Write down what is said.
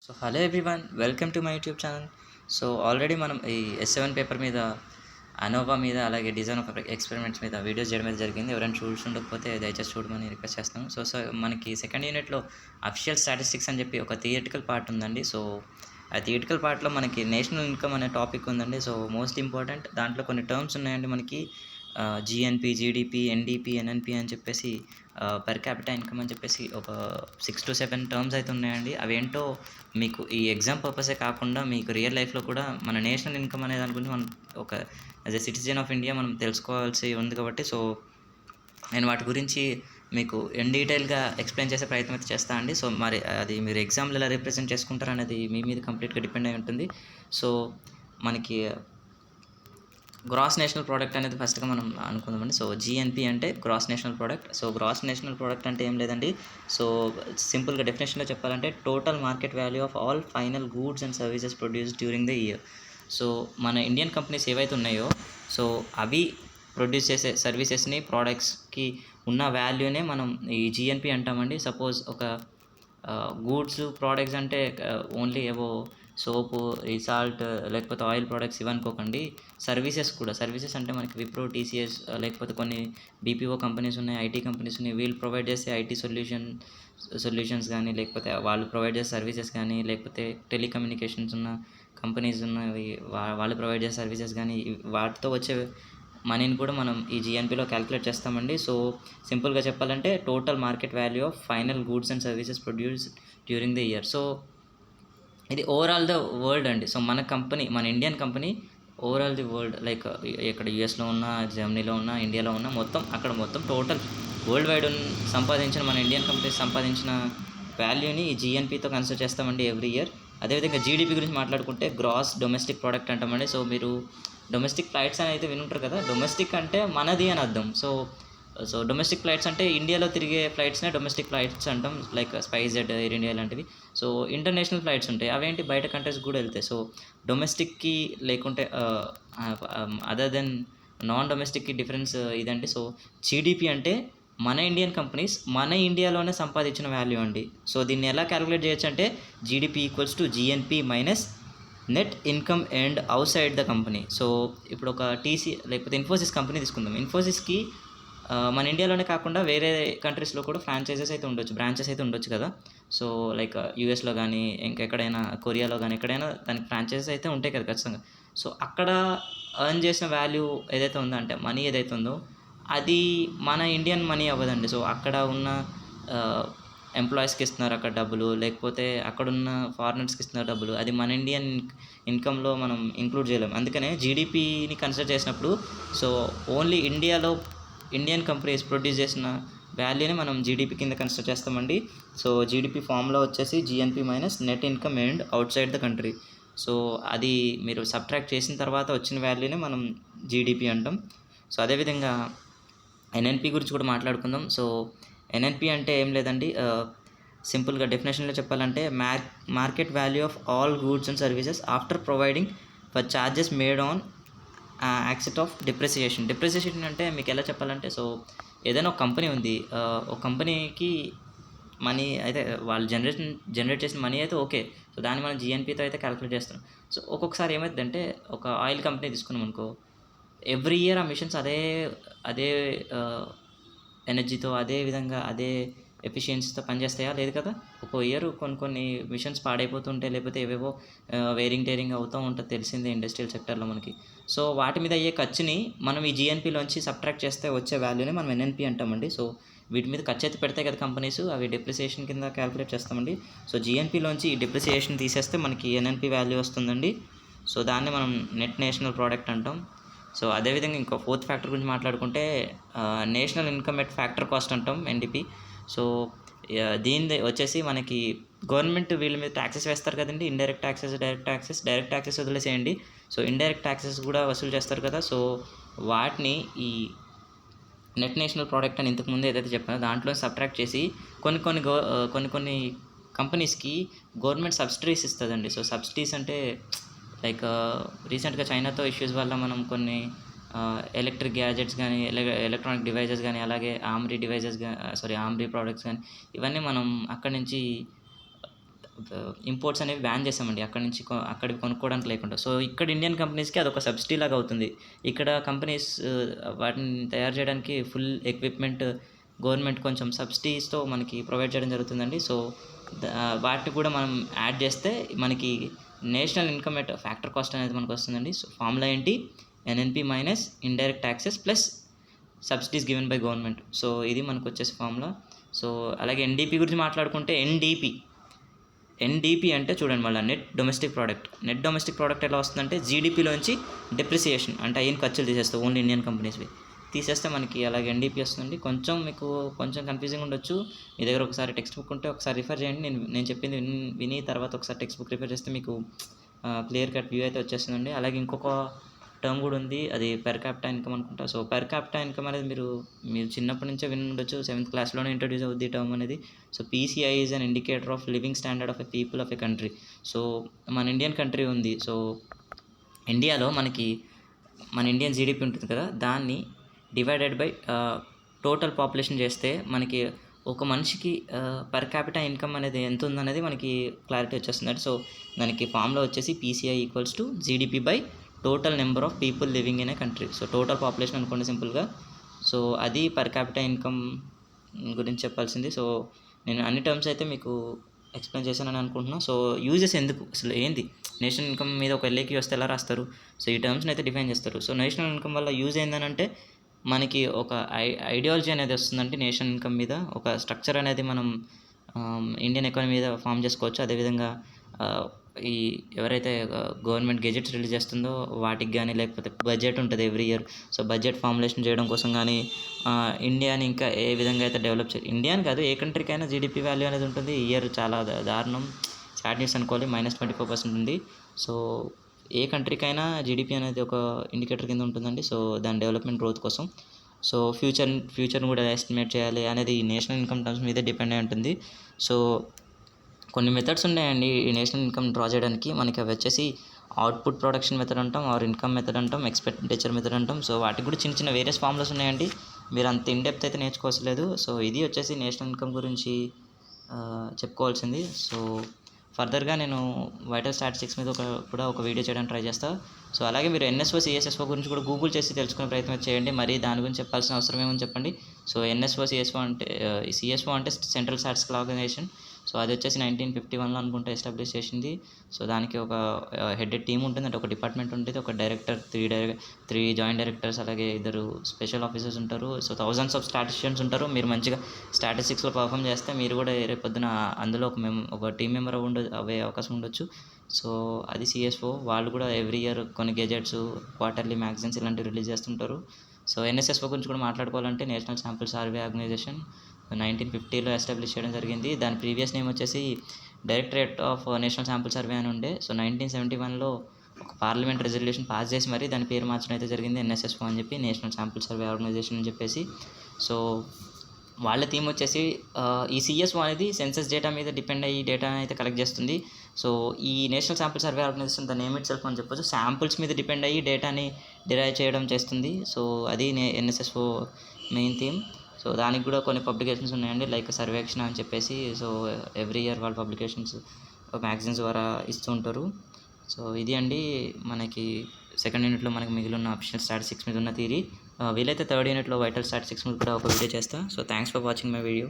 So hello everyone, welcome to my YouTube channel. So already మనం ఈ S7 paper మీద, అనోవా మీద, అలాగే డిజైన్ ఆఫ్ ఎక్స్పెరిమెంట్స్ మీద వీడియోస్ చేయడం అయితే జరిగింది. ఎవరైనా చూస్తుండకపోతే దయచేసి చూడమని రిక్వెస్ట్ చేస్తాను. సో మనకి సెకండ్ యూనిట్లో అఫిషియల్ స్టాటిస్టిక్స్ అని చెప్పి ఒక థియరిటికల్ పార్ట్ ఉందండి. సో ఆ థియరిటికల్ పార్ట్లో మనకి నేషనల్ ఇన్కమ్ అనే టాపిక్ ఉందండి. సో మోస్ట్ ఇంపార్టెంట్ దాంట్లో కొన్ని టర్మ్స్ ఉన్నాయండి మనకి. జిఎన్పి, జీడిపి, ఎన్డిపి, ఎన్ఎన్పి అని చెప్పేసి, పర్ క్యాపిటల్ ఇన్కమ్ అని చెప్పేసి ఒక 6 to 7 టర్మ్స్ అయితే ఉన్నాయండి. అవేంటో మీకు ఈ ఎగ్జామ్ పర్పసే కాకుండా మీకు రియల్ లైఫ్లో కూడా మన నేషనల్ ఇన్కమ్ అనే దాని గురించి మనం ఒక as a citizen of India మనం తెలుసుకోవాల్సి ఉంది కాబట్టి, సో నేను వాటి గురించి మీకు ఇన్ డీటెయిల్గా ఎక్స్ప్లెయిన్ చేసే ప్రయత్నం అయితే చేస్తాను అండి. సో మరి అది మీరు ఎగ్జామ్లో ఎలా రిప్రజెంట్ చేసుకుంటారు అనేది మీ మీద కంప్లీట్గా డిపెండ్ అయి ఉంటుంది. సో మనకి గ్రాస్ నేషనల్ ప్రోడక్ట్ అనేది ఫస్ట్గా మనం అనుకుందామండి. సో జిఎన్పి అంటే gross national product. So gross national product అంటే ఏం లేదండి. సో సింపుల్గా డెఫినేషన్లో చెప్పాలంటే total market value of all final goods and services produced during the year. So మన ఇండియన్ కంపెనీస్ ఏవైతే ఉన్నాయో, సో అవి ప్రొడ్యూస్ చేసే సర్వీసెస్ని, ప్రోడక్ట్స్కి ఉన్న వాల్యూనే మనం ఈ జిఎన్పి అంటామండి. సపోజ్ ఒక గూడ్స్, ప్రోడక్ట్స్ అంటే ఓన్లీ ఏవో సోపు, ఈ సాల్ట్, లేకపోతే ఆయిల్ ప్రోడక్ట్స్ ఇవనుకోకండి. సర్వీసెస్ అంటే మనకి విప్రో, టీసీఎస్, లేకపోతే కొన్ని బీపీఓ కంపెనీస్ ఉన్నాయి, ఐటీ కంపెనీస్ ఉన్నాయి. వీళ్ళు ప్రొవైడ్ చేసే ఐటీ సొల్యూషన్స్ కానీ, లేకపోతే వాళ్ళు ప్రొవైడ్ చేసే సర్వీసెస్ కానీ, లేకపోతే టెలికమ్యూనికేషన్స్ ఉన్న కంపెనీస్ ఉన్నవి వాళ్ళు ప్రొవైడ్ చేసే సర్వీసెస్ కానీ, వాటితో వచ్చే మనీని కూడా మనం ఈ జిఎన్పిలో క్యాలిక్యులేట్ చేస్తామండి. సో సింపుల్గా చెప్పాలంటే total market value of final goods and services produce during the year. So ఇది ఓవరాల్ ద వరల్డ్ అండి. సో మన Indian company overall the world, like ఇక్కడ యూఎస్లో ఉన్న, జర్మనీలో ఉన్న, ఇండియాలో ఉన్న, మొత్తం టోటల్ వరల్డ్ వైడ్ సంపాదించిన మన ఇండియన్ కంపెనీస్ సంపాదించిన వాల్యూని ఈ జిఎన్పితో కన్సిడర్ చేస్తామండి ఎవ్రీ ఇయర్. అదేవిధంగా జీడిపి గురించి మాట్లాడుకుంటే గ్రాస్ డొమెస్టిక్ ప్రోడక్ట్ అంటామండి. సో మీరు డొమెస్టిక్ ఫ్లైట్స్ అని అయితే వినుంటారు కదా. డొమెస్టిక్ అంటే మనది అని అర్థం. సో డొమెస్టిక్ ఫ్లైట్స్ అంటే ఇండియాలో తిరిగే ఫ్లైట్స్నే డొమెస్టిక్ ఫ్లైట్స్ అంటాం, like spice jet, air India లాంటివి. సో ఇంటర్నేషనల్ ఫ్లైట్స్ ఉంటాయి, అవేంటి బయట కంట్రీస్ కూడా వెళ్తాయి. సో డొమెస్టిక్కి లేకుంటే అదర్ దెన్ నాన్ డొమెస్టిక్కి డిఫరెన్స్ ఇదండి. సో జీడిపి అంటే మన ఇండియన్ కంపెనీస్ మన ఇండియాలోనే సంపాదించిన వాల్యూ అండి. సో దీన్ని ఎలా క్యాలిక్యులేట్ చేయొచ్చు అంటే GDP equals to GNP minus net income and out side the company. So ఇప్పుడు ఒక టీసీ లేకపోతే ఇన్ఫోసిస్ కంపెనీ తీసుకుందాం. ఇన్ఫోసిస్కి మన ఇండియాలోనే కాకుండా వేరే కంట్రీస్లో కూడా ఫ్రాంచైజెస్ అయితే ఉండొచ్చు, బ్రాంచెస్ అయితే ఉండొచ్చు కదా. సో లైక్ యూఎస్లో కానీ, ఇంకెక్కడైనా కొరియాలో కానీ, ఎక్కడైనా దానికి ఫ్రాంచైజెస్ అయితే ఉంటాయి కదా ఖచ్చితంగా. సో అక్కడ ఎర్న్ చేసిన వాల్యూ ఏదైతే ఉందో, అంటే మనీ ఏదైతే ఉందో, అది మన ఇండియన్ మనీ అవ్వదండి. సో అక్కడ ఉన్న ఎంప్లాయీస్కి ఇస్తున్నారు అక్కడ డబ్బులు, లేకపోతే అక్కడున్న ఫారినర్స్కి ఇస్తున్నారు డబ్బులు, అది మన ఇండియన్ ఇన్కంలో మనం ఇంక్లూడ్ చేయలేము. అందుకనే జీడిపిని కన్సిడర్ చేసినప్పుడు so only Indian companies produce చేసిన వాల్యూని మనం జీడిపి కింద కన్సిడర్ చేస్తామండి. సో జీడిపి ఫామ్లో వచ్చేసి GNP minus net income and out side the country. So అది మీరు సబ్ట్రాక్ట్ చేసిన తర్వాత వచ్చిన వాల్యూని మనం జీడిపి అంటాం. సో అదేవిధంగా ఎన్ఎన్పి గురించి కూడా మాట్లాడుకుందాం. సో ఎన్ఎన్పి అంటే ఏం లేదండి, సింపుల్గా డెఫినేషన్లో చెప్పాలంటే market value of all goods and services after providing for charges made on accept of depreciation అంటే మీకు ఎలా చెప్పాలంటే, సో ఏదైనా ఒక కంపెనీ ఉంది, ఒక కంపెనీకి మనీ అయితే వాళ్ళు జనరేట్ చేసిన మనీ అయితే ఓకే. సో దాన్ని మనం జిఎన్పితో అయితే క్యాలిక్యులేట్ చేస్తున్నాం. సో ఒక్కొక్కసారి ఏమైందంటే, ఒక ఆయిల్ కంపెనీ తీసుకున్నాం అనుకో, ఎవ్రీ ఇయర్ ఆ మిషన్స్ అదే ఎనర్జీతో, అదే విధంగా అదే ఎఫిషియన్సీతో పనిచేస్తాయా? లేదు కదా. ఒక ఇయర్ కొన్ని మిషన్స్ పాడైపోతుంటాయి, లేకపోతే ఏవేవో టేరింగ్ అవుతూ ఉంటుంది, తెలిసిందే ఇండస్ట్రియల్ సెక్టర్లో మనకి. సో వాటి మీద అయ్యే ఖర్చుని మనం ఈ జిఎన్పిలోంచి సబ్ట్రాక్ట్ చేస్తే వచ్చే వాల్యూని మనం ఎన్ఎన్పి అంటామండి. సో వీటి మీద ఖర్చు అయితే పెడతాయి కదా కంపెనీస్, అవి డిప్రిసియేషన్ కింద క్యాలిక్యులేట్ చేస్తామండి. సో జిఎన్పిలోంచి ఈ డిప్రిసియేషన్ తీసేస్తే మనకి ఎన్ఎన్పి వాల్యూ వస్తుందండి. సో దాన్ని మనం నెట్ నేషనల్ ప్రోడక్ట్ అంటాం. సో అదేవిధంగా ఇంకో ఫోర్త్ ఫ్యాక్టర్ గురించి మాట్లాడుకుంటే national income at factor cost అంటాం, ఎన్డిపి. సో దీని వచ్చేసి మనకి గవర్నమెంట్ వీళ్ళ మీద ట్యాక్సెస్ వేస్తారు కదండి, ఇండైరెక్ట్ ట్యాక్సెస్ వదిలేసేయండి. సో ఇండైరెక్ట్ ట్యాక్సెస్ కూడా వసూలు చేస్తారు కదా. సో వాటిని ఈ నెట్ నేషనల్ ప్రోడక్ట్ అని ఇంతకుముందు ఏదైతే చెప్పానో దాంట్లో సబ్ట్రాక్ట్ చేసి కొన్ని కంపెనీస్కి గవర్నమెంట్ సబ్సిడీస్ ఇస్తుందండి. సో సబ్సిడీస్ అంటే లైక్ రీసెంట్గా చైనాతో ఇష్యూస్ వల్ల మనం కొన్ని ఎలక్ట్రిక్ గ్యాజెట్స్ కానీ, ఎలక్ట్రానిక్ డివైజెస్ కానీ, అలాగే ఆమ్రీ ప్రోడక్ట్స్ కానీ, ఇవన్నీ మనం అక్కడి నుంచి ఇంపోర్ట్స్ అనేవి బ్యాన్ చేసామండి అక్కడి నుంచి అక్కడికి కొనుక్కోవడానికి లేకుండా. సో ఇక్కడ ఇండియన్ కంపెనీస్కి అదొక సబ్సిడీ లాగా అవుతుంది. ఇక్కడ కంపెనీస్ వాటిని తయారు చేయడానికి ఫుల్ ఎక్విప్మెంట్ గవర్నమెంట్ కొంచెం సబ్సిడీస్తో మనకి ప్రొవైడ్ చేయడం జరుగుతుందండి. సో వాటిని కూడా మనం యాడ్ చేస్తే మనకి national income at factor cost అనేది మనకు వస్తుందండి. సో ఫార్ములా ఏంటి? NNP minus indirect taxes plus subsidies given by government. So ఇది మనకు వచ్చేసి ఫార్ములా. సో అలాగే ఎన్డీపీ గురించి మాట్లాడుకుంటే ఎన్డీపీ అంటే చూడండి మళ్ళీ నెట్ డొమెస్టిక్ ప్రోడక్ట్ ఎలా వస్తుందంటే జీడిపిలోంచి డెప్రిసియేషన్ అంటే అయిన ఖర్చులు తీసేస్తాయి ఓన్లీ ఇండియన్ కంపెనీస్వి తీసేస్తే మనకి అలాగే ఎన్డీపీ వస్తుందండి. కొంచెం కన్ఫ్యూజింగ్ ఉండొచ్చు. మీ దగ్గర ఒకసారి టెక్స్ట్ బుక్ ఉంటే ఒకసారి రిఫర్ చేయండి. నేను చెప్పింది విని తర్వాత ఒకసారి టెక్స్ట్ బుక్ రిఫర్ చేస్తే మీకు క్లియర్ కట్ వ్యూ అయితే వచ్చేస్తుందండి. అలాగే ఇంకొక టర్మ్ కూడా ఉంది, అది పెర్ క్యాపిటా ఇన్కమ్ అనుకుంటా. సో పెర్ క్యాపిటా ఇన్కమ్ అనేది మీరు చిన్నప్పటి నుంచే విని ఉండొచ్చు, 7th క్లాస్లోనే ఇంట్రడ్యూస్ అవుద్ది ఈ టర్మ్ అనేది. So PCI is an indicator of living standard of a people of a country. So మన ఇండియన్ కంట్రీ ఉంది. సో ఇండియాలో మన ఇండియన్ జీడిపి ఉంటుంది కదా, దాన్ని డివైడెడ్ బై టోటల్ పాపులేషన్ చేస్తే మనకి ఒక మనిషికి పర్ క్యాపిటా ఇన్కమ్ అనేది ఎంత ఉందనేది మనకి క్లారిటీ వచ్చేస్తుంది. సో దానికి ఫార్ములా వచ్చేసి PCI equals to GDP by total number of people living in a country. So total population అనుకోండి సింపుల్గా. సో అది పర్ క్యాపిటా ఇన్కమ్ గురించి చెప్పాల్సింది. సో నేను అన్ని టర్మ్స్ అయితే మీకు ఎక్స్ప్లెయిన్ చేశానని అనుకుంటున్నాను. సో యూజెస్ ఎందుకు అసలు ఏంది, నేషనల్ ఇన్కమ్ మీద ఒక ఎల్ఏకి వస్తే ఎలా రాస్తారు? సో ఈ టర్మ్స్ని అయితే డిఫైన్ చేస్తారు. సో నేషనల్ ఇన్కమ్ వల్ల యూజ్ ఏంటంటే మనకి ఒక ఐడియాలజీ అనేది వస్తుందంటే నేషనల్ ఇన్కమ్ మీద ఒక స్ట్రక్చర్ అనేది మనం ఇండియన్ ఎకానమీ మీద ఫామ్ చేసుకోవచ్చు. అదేవిధంగా ఈ ఎవరైతే గవర్నమెంట్ గెజెట్స్ రిలీజ్ చేస్తుందో వాటికి కానీ, లేకపోతే బడ్జెట్ ఉంటుంది every year. So budget formulation చేయడం కోసం కానీ ఇండియాని ఇంకా ఏ విధంగా అయితే డెవలప్ ఇండియాని కాదు ఏ కంట్రీకైనా జీడిపి వాల్యూ అనేది ఉంటుంది. ఈ ఇయర్ చాలా దారుణం, సాడ్ న్యూస్ అనుకోవాలి, -24% ఉంది. సో ఏ కంట్రీకైనా జీడిపి అనేది ఒక ఇండికేటర్ కింద ఉంటుందండి. సో దాని డెవలప్మెంట్ గ్రోత్ కోసం. సో ఫ్యూచర్ని కూడా ఎస్టిమేట్ చేయాలి అనేది నేషనల్ ఇన్కమ్ టర్మ్స్ మీదే డిపెండ్ అయి ఉంటుంది. సో కొన్ని మెథడ్స్ ఉన్నాయండి ఈ నేషనల్ ఇన్కమ్ డ్రా చేయడానికి. మనకి అవి వచ్చేసి అవుట్పుట్ ప్రొడక్షన్ మెథడ్ అంటాం, ఆర్ ఇన్కమ్ మెథడ్ అంటాం, ఎక్స్పెండిచర్ మెథడ్ అంటాం. సో వాటికి కూడా చిన్న వేరియస్ ఫార్ములాస్ ఉన్నాయండి. మీరు అంత ఇన్డెప్త్ అయితే నేర్చుకోవట్లేదు. సో ఇది వచ్చేసి నేషనల్ ఇన్కమ్ గురించి చెప్పుకోవాల్సింది. సో ఫర్దర్గా నేను వైటల్ స్టాటిస్టిక్స్ మీద కూడా ఒక వీడియో చేయడానికి ట్రై చేస్తాను. సో అలాగే మీరు ఎన్ఎస్ఓ సిఎస్ఎస్ఓ గురించి కూడా గూగుల్ చేసి తెలుసుకునే ప్రయత్నం చేయండి. మరి దాని గురించి చెప్పాల్సిన అవసరం ఏమని చెప్పండి. సో ఎన్ఎస్ఓ సిఎస్ఓ అంటే సిఎస్ఓ అంటే సెంట్రల్ స్టాటిస్టికల్ ఆర్గనైజేషన్. సో అది వచ్చేసి 1951లో అనుకుంటే ఎస్టాబ్లిష్ చేసింది. సో దానికి ఒక హెడెడ్ టీమ్ ఉంటుంది, అంటే ఒక డిపార్ట్మెంట్ ఉంటుంది, ఒక డైరెక్టర్, 3 జాయింట్ డైరెక్టర్స్, అలాగే 2 స్పెషల్ ఆఫీసర్స్ ఉంటారు. సో థౌజండ్స్ ఆఫ్ స్టాటిస్టిషియన్స్ ఉంటారు. మీరు మంచిగా స్టాటిస్టిక్స్లో పర్ఫామ్ చేస్తే మీరు కూడా రేపొద్దున అందులో ఒక టీం మెంబర్ అవే అవకాశం ఉండొచ్చు. సో అది సిఎస్ఓ. వాళ్ళు కూడా ఎవ్రీ ఇయర్ కొన్ని గెజెట్స్, క్వార్టర్లీ మ్యాగజైన్స్ ఇలాంటివి రిలీజ్ చేస్తుంటారు. సో ఎన్ఎస్ఎస్ఓ గురించి కూడా మాట్లాడుకోవాలంటే నేషనల్ శాంపుల్ సర్వే ఆర్గనైజేషన్ 1950లో ఎస్టాబ్లిష్ చేయడం జరిగింది. దాని ప్రీవియస్ నేమ్ వచ్చేసి directorate of national sample survey అని ఉండే. సో 1971లో ఒక పార్లమెంట్ రెజల్యూషన్ పాస్ చేసి మరి దాని పేరు మార్చడం అయితే జరిగింది, ఎన్ఎస్ఎస్ఓ అని చెప్పి, నేషనల్ శాంపుల్ సర్వే ఆర్గనైజేషన్ అని చెప్పేసి. సో వాళ్ళ థీమ్ వచ్చేసి ఈ సిఎస్ఓ అనేది సెన్సస్ డేటా మీద డిపెండ్ అయ్యి డేటా అయితే కలెక్ట్ చేస్తుంది. సో ఈ national sample survey organisation the name itself అని చెప్పొచ్చు, శాంపుల్స్ మీద డిపెండ్ అయ్యి డేటాని డిరైవ్ చేయడం చేస్తుంది. సో అది ఎన్ఎస్ఎస్ఓ మెయిన్ థీమ్. సో దానికి కూడా కొన్ని పబ్లికేషన్స్ ఉన్నాయండి, లైక్ సర్వేక్షణ అని చెప్పేసి. సో ఎవ్రీ ఇయర్ వాళ్ళ పబ్లికేషన్స్ మ్యాగజైన్స్ ద్వారా ఇస్తూ ఉంటారు. సో ఇది అండి మనకి సెకండ్ యూనిట్లో మనకి మిగిలిన అఫిషియల్ స్టాటిస్టిక్స్ మీద ఉన్న థియరీ. వీలైతే థర్డ్ యూనిట్లో వైటల్ స్టాటిస్టిక్స్ మీద కూడా ఒక వీడియో చేస్తాను. So thanks for watching my video.